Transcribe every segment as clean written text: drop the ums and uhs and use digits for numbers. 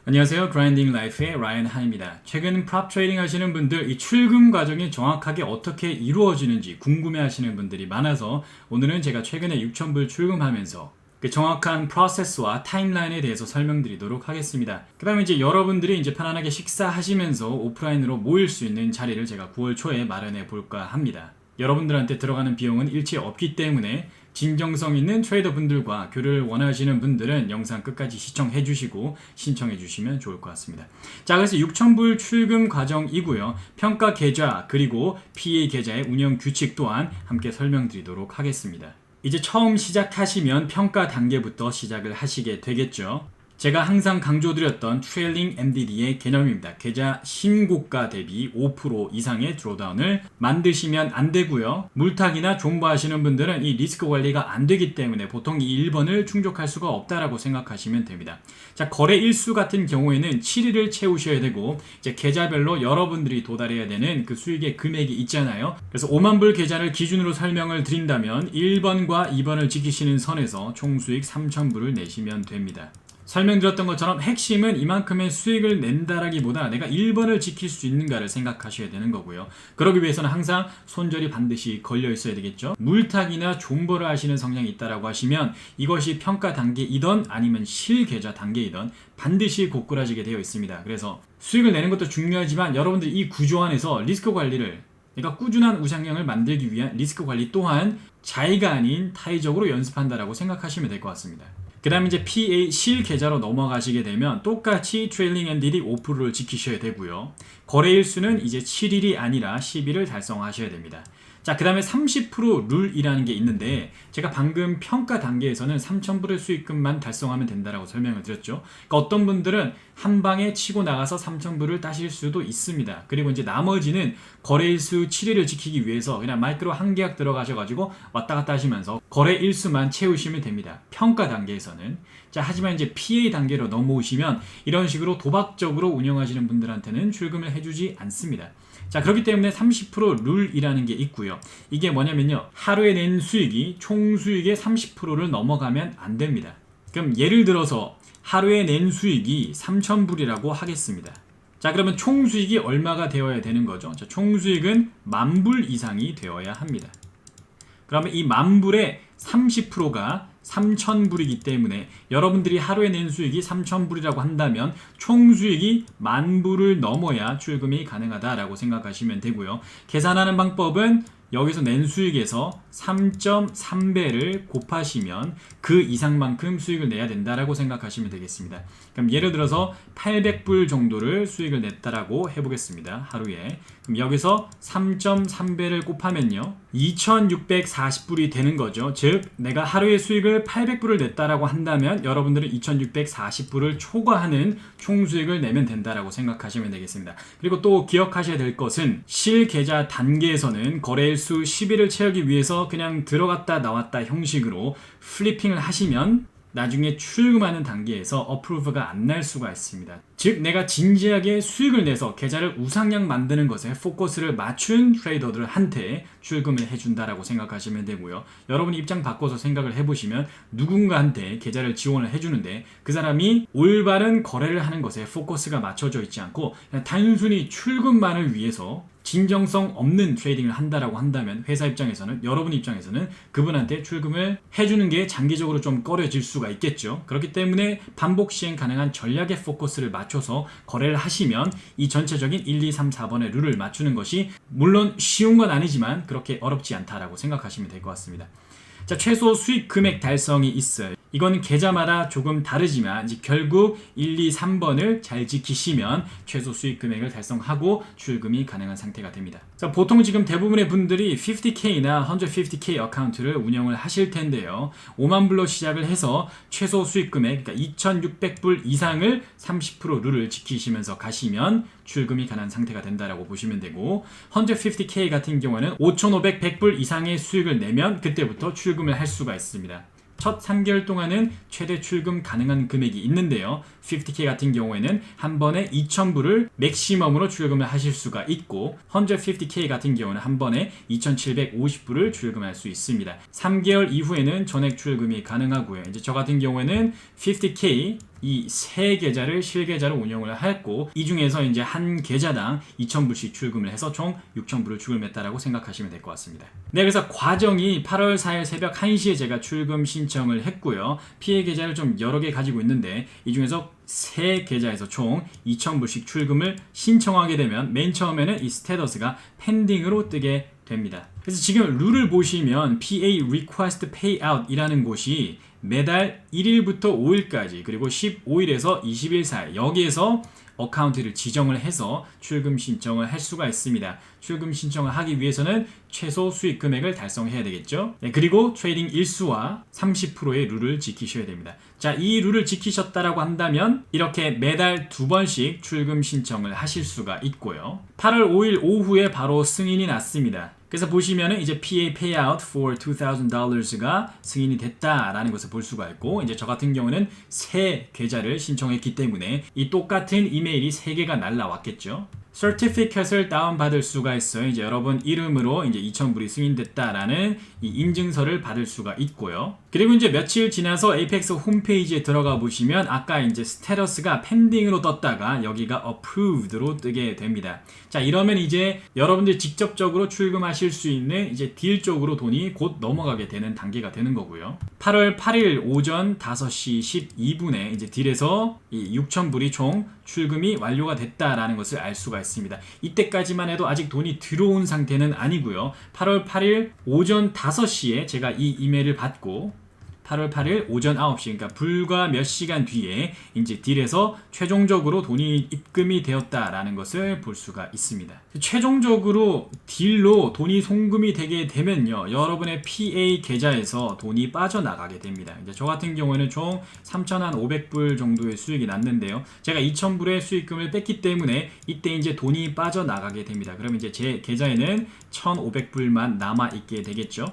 안녕하세요. 그라인딩 라이프의 라이언 한입니다. 최근 프롭 트레이딩 하시는 분들 이 출금 과정이 정확하게 어떻게 이루어지는지 궁금해 하시는 분들이 많아서 오늘은 제가 최근에 6,000불 출금하면서 그 정확한 프로세스와 타임라인에 대해서 설명드리도록 하겠습니다. 그 다음에 이제 여러분들이 이제 편안하게 식사하시면서 오프라인으로 모일 수 있는 자리를 제가 9월 초에 마련해 볼까 합니다. 여러분들한테 들어가는 비용은 일체 없기 때문에 진정성 있는 트레이더 분들과 교류를 원하시는 분들은 영상 끝까지 시청해 주시고 신청해 주시면 좋을 것 같습니다. 자, 그래서 6,000불 출금 과정이고요. 평가 계좌 그리고 PA 계좌의 운영 규칙 또한 함께 설명드리도록 하겠습니다. 이제 처음 시작하시면 평가 단계부터 시작을 하시게 되겠죠. 제가 항상 강조드렸던 트레일링 MDD의 개념입니다. 계좌 신고가 대비 5% 이상의 드로다운을 만드시면 안 되고요. 물타기나 존버하시는 분들은 이 리스크 관리가 안 되기 때문에 보통 이 1번을 충족할 수가 없다라고 생각하시면 됩니다. 자, 거래 일수 같은 경우에는 7일을 채우셔야 되고 이제 계좌별로 여러분들이 도달해야 되는 그 수익의 금액이 있잖아요. 그래서 5만 불 계좌를 기준으로 설명을 드린다면 1번과 2번을 지키시는 선에서 총 수익 3,000불을 내시면 됩니다. 설명드렸던 것처럼 핵심은 이만큼의 수익을 낸다라기보다 내가 1번을 지킬 수 있는가를 생각하셔야 되는 거고요. 그러기 위해서는 항상 손절이 반드시 걸려 있어야 되겠죠. 물타기나 존버를 하시는 성향이 있다라고 하시면 이것이 평가 단계이던 아니면 실계좌 단계이던 반드시 고꾸라지게 되어 있습니다. 그래서 수익을 내는 것도 중요하지만 여러분들이 이 구조 안에서 리스크 관리를 그러니까 꾸준한 우상향을 만들기 위한 리스크 관리 또한 자의가 아닌 타의적으로 연습한다라고 생각하시면 될 것 같습니다. 그 다음에 이제 PA 실 계좌로 넘어가시게 되면 똑같이 트레일링 MDD 5%를 지키셔야 되고요. 거래일수는 이제 7일이 아니라 10일을 달성하셔야 됩니다. 자, 그 다음에 30% 룰이라는 게 있는데 제가 방금 평가 단계에서는 3,000불의 수익금만 달성하면 된다라고 설명을 드렸죠. 그러니까 어떤 분들은 한 방에 치고 나가서 3,000불을 따실 수도 있습니다. 그리고 이제 나머지는 거래일수 7일을 지키기 위해서 그냥 마이크로 한 계약 들어가셔가지고 왔다 갔다 하시면서 거래일수만 채우시면 됩니다. 평가 단계에서는. 자, 하지만 이제 PA 단계로 넘어오시면 이런 식으로 도박적으로 운영하시는 분들한테는 출금을 해주지 않습니다. 자, 그렇기 때문에 30% 룰이라는 게 있고요. 이게 뭐냐면요. 하루에 낸 수익이 총 수익의 30%를 넘어가면 안 됩니다. 그럼 예를 들어서 하루에 낸 수익이 3,000불이라고 하겠습니다. 자, 그러면 총 수익이 얼마가 되어야 되는 거죠? 자, 총 수익은 10,000불 이상이 되어야 합니다. 그러면 이 10,000불의 30%가 3,000불이기 때문에 여러분들이 하루에 낸 수익이 3,000불이라고 한다면 총 수익이 10,000불을 넘어야 출금이 가능하다라고 생각하시면 되고요. 계산하는 방법은 여기서 낸 수익에서 3.3배를 곱하시면 그 이상만큼 수익을 내야 된다라고 생각하시면 되겠습니다. 그럼 예를 들어서 800불 정도를 수익을 냈다라고 해보겠습니다. 하루에. 그럼 여기서 3.3배를 곱하면요. 2,640불이 되는 거죠. 즉 내가 하루에 수익을 800불을 냈다라고 한다면 여러분들은 2,640불을 초과하는 총 수익을 내면 된다라고 생각하시면 되겠습니다. 그리고 또 기억하셔야 될 것은 실계좌 단계에서는 거래일수 10일을 채우기 위해서 그냥 들어갔다 나왔다 형식으로 플리핑을 하시면 나중에 출금하는 단계에서 어프로브가 안 날 수가 있습니다. 즉 내가 진지하게 수익을 내서 계좌를 우상향 만드는 것에 포커스를 맞춘 트레이더들한테 출금을 해준다라고 생각하시면 되고요. 여러분이 입장 바꿔서 생각을 해보시면 누군가한테 계좌를 지원을 해주는데 그 사람이 올바른 거래를 하는 것에 포커스가 맞춰져 있지 않고 그냥 단순히 출금만을 위해서 진정성 없는 트레이딩을 한다라고 한다면 회사 입장에서는 여러분 입장에서는 그분한테 출금을 해주는 게 장기적으로 좀 꺼려질 수가 있겠죠. 그렇기 때문에 반복 시행 가능한 전략의 포커스를 맞춰서 거래를 하시면 이 전체적인 1, 2, 3, 4번의 룰을 맞추는 것이 물론 쉬운 건 아니지만 그렇게 어렵지 않다라고 생각하시면 될 것 같습니다. 자, 최소 수익 금액 달성이 있어요. 이건 계좌마다 조금 다르지만 이제 결국 1, 2, 3번을 잘 지키시면 최소 수익 금액을 달성하고 출금이 가능한 상태가 됩니다. 자, 보통 지금 대부분의 분들이 50K나 150K 어카운트를 운영을 하실 텐데요. 5만 불로 시작을 해서 최소 수익 금액, 그러니까 2,600불 이상을 30% 룰을 지키시면서 가시면 출금이 가능한 상태가 된다라고 보시면 되고 150K 같은 경우는 5,500, 100불 이상의 수익을 내면 그때부터 출금을 할 수가 있습니다. 첫 3개월 동안은 최대 출금 가능한 금액이 있는데요. 50K 같은 경우에는 한 번에 2,000불을 맥시멈으로 출금을 하실 수가 있고 150K 같은 경우는 한 번에 2,750불을 출금할 수 있습니다. 3개월 이후에는 전액 출금이 가능하고요. 이제 저 같은 경우에는 50K 이 세 계좌를 실계좌로 운영을 했고 이 중에서 이제 한 계좌당 2,000불씩 출금을 해서 총 6,000불을 출금했다라고 생각하시면 될 것 같습니다. 네, 그래서 과정이 8월 4일 새벽 1시에 제가 출금 신청을 했고요. 피해 계좌를 좀 여러 개 가지고 있는데 이 중에서 세 계좌에서 총 2,000불씩 출금을 신청하게 되면 맨 처음에는 이 스테터스가 펜딩으로 뜨게 됩니다. 그래서 지금 룰을 보시면 PA Request Payout 이라는 곳이 매달 1일부터 5일까지 그리고 15일에서 20일 사이 여기에서 어카운트를 지정을 해서 출금 신청을 할 수가 있습니다. 출금 신청을 하기 위해서는 최소 수익 금액을 달성해야 되겠죠. 네, 그리고 트레이딩 일수와 30%의 룰을 지키셔야 됩니다. 자, 이 룰을 지키셨다라고 한다면 이렇게 매달 2번씩 출금 신청을 하실 수가 있고요. 8월 5일 오후에 바로 승인이 났습니다. 그래서 보시면은 이제 PA payout for $2,000가 승인이 됐다라는 것을 볼 수가 있고 이제 저 같은 경우는 새 계좌를 신청했기 때문에 이 똑같은 이메일이 3개가 날라왔겠죠. certificate을 다운받을 수가 있어요. 이제 여러분 이름으로 이제 2,000불이 승인됐다라는 이 인증서를 받을 수가 있고요. 그리고 이제 며칠 지나서 에이펙스 홈페이지에 들어가 보시면 아까 이제 스테터스가 펜딩으로 떴다가 여기가 approved로 뜨게 됩니다. 자, 이러면 이제 여러분들 직접적으로 출금하실 수 있는 이제 딜 쪽으로 돈이 곧 넘어가게 되는 단계가 되는 거고요. 8월 8일 오전 5시 12분에 이제 딜에서 이 6,000불이 총 출금이 완료가 됐다라는 것을 알 수가 있습니다. 이때까지만 해도 아직 돈이 들어온 상태는 아니고요. 8월 8일 오전 5시에 제가 이 이메일을 받고 8월 8일 오전 9시 그러니까 불과 몇 시간 뒤에 이제 딜에서 최종적으로 돈이 입금이 되었다라는 것을 볼 수가 있습니다. 최종적으로 딜로 돈이 송금이 되게 되면요. 여러분의 PA 계좌에서 돈이 빠져나가게 됩니다. 이제 저 같은 경우에는 총 3,500불 정도의 수익이 났는데요. 제가 2,000불의 수익금을 뺐기 때문에 이때 이제 돈이 빠져나가게 됩니다. 그럼 이제 제 계좌에는 1,500불만 남아 있게 되겠죠.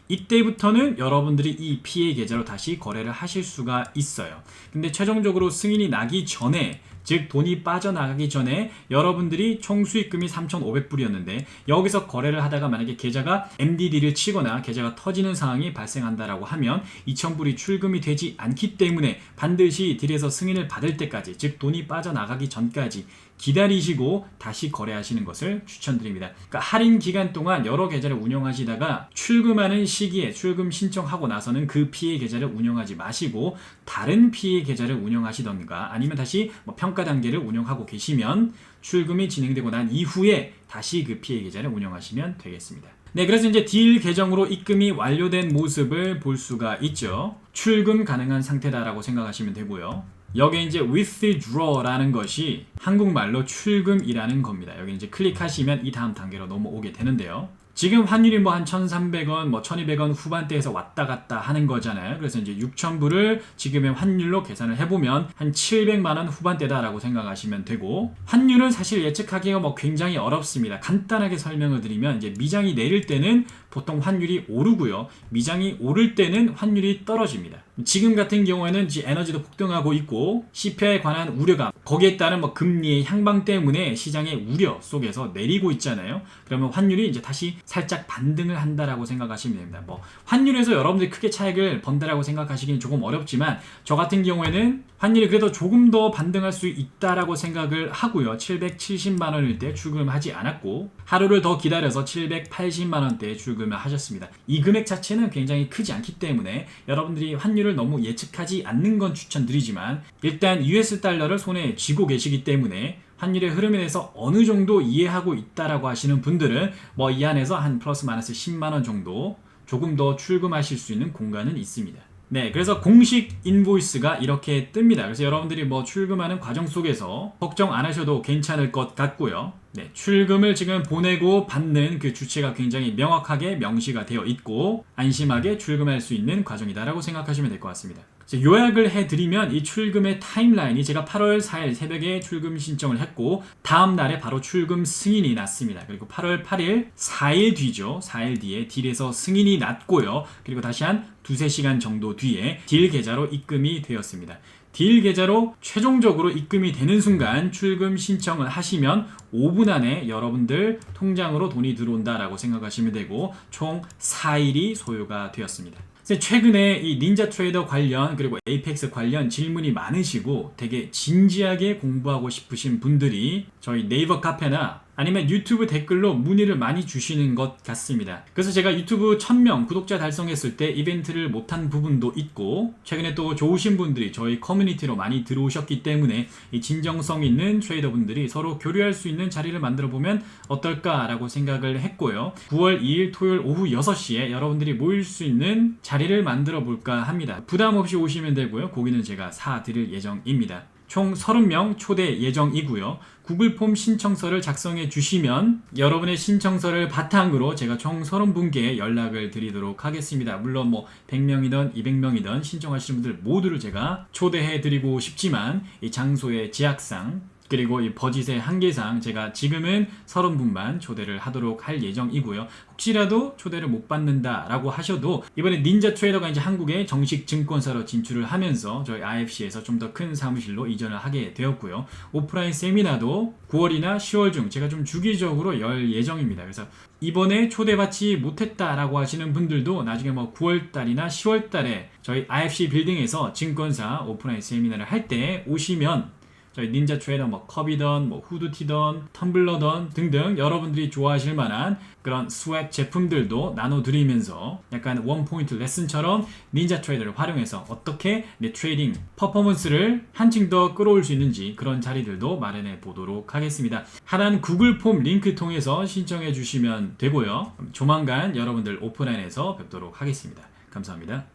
이때부터는 여러분들이 이 PA 계좌로 다시 거래를 하실 수가 있어요. 근데 최종적으로 승인이 나기 전에 즉 돈이 빠져나가기 전에 여러분들이 총 수익금이 3,500불이었는데 여기서 거래를 하다가 만약에 계좌가 MDD를 치거나 계좌가 터지는 상황이 발생한다라고 하면 2,000불이 출금이 되지 않기 때문에 반드시 딜에서 승인을 받을 때까지 즉 돈이 빠져나가기 전까지 기다리시고 다시 거래하시는 것을 추천드립니다. 그러니까 할인 기간 동안 여러 계좌를 운영하시다가 출금하는 시기에 출금 신청하고 나서는 그 PA 계좌를 운영하지 마시고 다른 PA 계좌를 운영하시던가 아니면 다시 평가 단계를 운영하고 계시면 출금이 진행되고 난 이후에 다시 그 PA 계좌를 운영하시면 되겠습니다. 네, 그래서 이제 딜 계정으로 입금이 완료된 모습을 볼 수가 있죠. 출금 가능한 상태다라고 생각하시면 되고요. 여기 이제 withdraw라는 것이 한국말로 출금이라는 겁니다. 여기 이제 클릭하시면 이 다음 단계로 넘어오게 되는데요. 지금 환율이 뭐 한 1,300원, 뭐 1,200원 후반대에서 왔다 갔다 하는 거잖아요. 그래서 이제 6,000불을 지금의 환율로 계산을 해보면 한 700만 원 후반대다라고 생각하시면 되고 환율은 사실 예측하기가 뭐 굉장히 어렵습니다. 간단하게 설명을 드리면 이제 미장이 내릴 때는 보통 환율이 오르고요. 미장이 오를 때는 환율이 떨어집니다. 지금 같은 경우에는 에너지도 폭등하고 있고 CPI에 관한 우려감 거기에 따른 뭐 금리의 향방 때문에 시장의 우려 속에서 내리고 있잖아요. 그러면 환율이 이제 다시 살짝 반등을 한다라고 생각하시면 됩니다. 뭐 환율에서 여러분들이 크게 차익을 번다라고 생각하시기는 조금 어렵지만 저 같은 경우에는 환율이 그래도 조금 더 반등할 수 있다라고 생각을 하고요. 770만 원일 때 출금을 하지 않았고 하루를 더 기다려서 780만 원대에 출금을 하셨습니다. 이 금액 자체는 굉장히 크지 않기 때문에 여러분들이 환율을 너무 예측하지 않는 건 추천드리지만 일단 US 달러를 손에 쥐고 계시기 때문에 환율의 흐름에 대해서 어느 정도 이해하고 있다라고 하시는 분들은 뭐 이 안에서 한 플러스 마이너스 10만 원 정도 조금 더 출금하실 수 있는 공간은 있습니다. 네, 그래서 공식 인보이스가 이렇게 뜹니다. 그래서 여러분들이 뭐 출금하는 과정 속에서 걱정 안 하셔도 괜찮을 것 같고요. 네, 출금을 지금 보내고 받는 그 주체가 굉장히 명확하게 명시가 되어 있고 안심하게 출금할 수 있는 과정이다라고 생각하시면 될 것 같습니다. 요약을 해드리면 이 출금의 타임라인이 제가 8월 4일 새벽에 출금 신청을 했고 다음 날에 바로 출금 승인이 났습니다. 그리고 8월 8일 4일 뒤죠. 4일 뒤에 딜에서 승인이 났고요. 그리고 다시 한 2-3시간 정도 뒤에 딜 계좌로 입금이 되었습니다. 딜 계좌로 최종적으로 입금이 되는 순간 출금 신청을 하시면 5분 안에 여러분들 통장으로 돈이 들어온다라고 생각하시면 되고 총 4일이 소요가 되었습니다. 최근에 이 닌자 트레이더 관련 그리고 에이펙스 관련 질문이 많으시고 되게 진지하게 공부하고 싶으신 분들이 저희 네이버 카페나 아니면 유튜브 댓글로 문의를 많이 주시는 것 같습니다. 그래서 제가 유튜브 1000명 구독자 달성했을 때 이벤트를 못한 부분도 있고, 최근에 또 좋으신 분들이 저희 커뮤니티로 많이 들어오셨기 때문에 이 진정성 있는 트레이더분들이 서로 교류할 수 있는 자리를 만들어 보면 어떨까라고 생각을 했고요. 9월 2일 토요일 오후 6시에 여러분들이 모일 수 있는 자리를 만들어 볼까 합니다. 부담 없이 오시면 되고요. 고기는 제가 사드릴 예정입니다. 총 30명 초대 예정이고요. 구글 폼 신청서를 작성해 주시면 여러분의 신청서를 바탕으로 제가 총 30분께 연락을 드리도록 하겠습니다. 물론 뭐 100명이든 200명이든 신청하시는 분들 모두를 제가 초대해 드리고 싶지만 이 장소의 제약상 그리고 이 버짓의 한계상 제가 지금은 30분만 초대를 하도록 할 예정이고요. 혹시라도 초대를 못 받는다라고 하셔도 이번에 닌자 트레이더가 이제 한국에 정식 증권사로 진출을 하면서 저희 IFC에서 좀 더 큰 사무실로 이전을 하게 되었고요. 오프라인 세미나도 9월이나 10월 중 제가 좀 주기적으로 열 예정입니다. 그래서 이번에 초대받지 못했다라고 하시는 분들도 나중에 뭐 9월달이나 10월달에 저희 IFC 빌딩에서 증권사 오프라인 세미나를 할 때 오시면 저희 닌자 트레이더 뭐 컵이던 뭐 후드티던 텀블러던 등등 여러분들이 좋아하실 만한 그런 스웩 제품들도 나눠드리면서 약간 원포인트 레슨처럼 닌자 트레이더를 활용해서 어떻게 내 트레이딩 퍼포먼스를 한층 더 끌어올 수 있는지 그런 자리들도 마련해 보도록 하겠습니다. 하단 구글 폼 링크 통해서 신청해 주시면 되고요. 조만간 여러분들 오프라인에서 뵙도록 하겠습니다. 감사합니다.